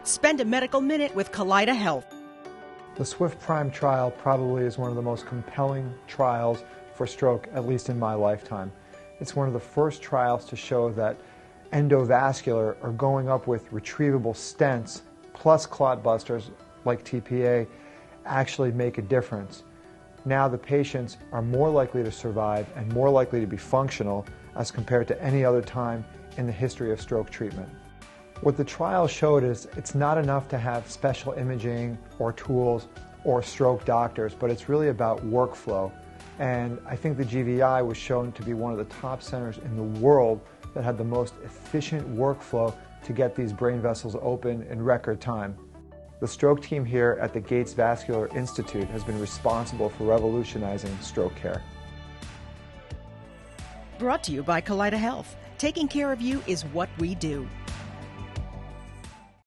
Spend a medical minute with Kaleida Health. The SWIFT Prime trial probably is one of the most compelling trials for stroke, at least in my lifetime. It's one of the first trials to show that endovascular, or going up with retrievable stents plus clot busters like TPA, actually make a difference. Now the patients are more likely to survive and more likely to be functional as compared to any other time in the history of stroke treatment. What the trial showed is it's not enough to have special imaging or tools or stroke doctors, but it's really about workflow. And I think the GVI was shown to be one of the top centers in the world that had the most efficient workflow to get these brain vessels open in record time. The stroke team here at the Gates Vascular Institute has been responsible for revolutionizing stroke care. Brought to you by Kaleida Health. Taking care of you is what we do.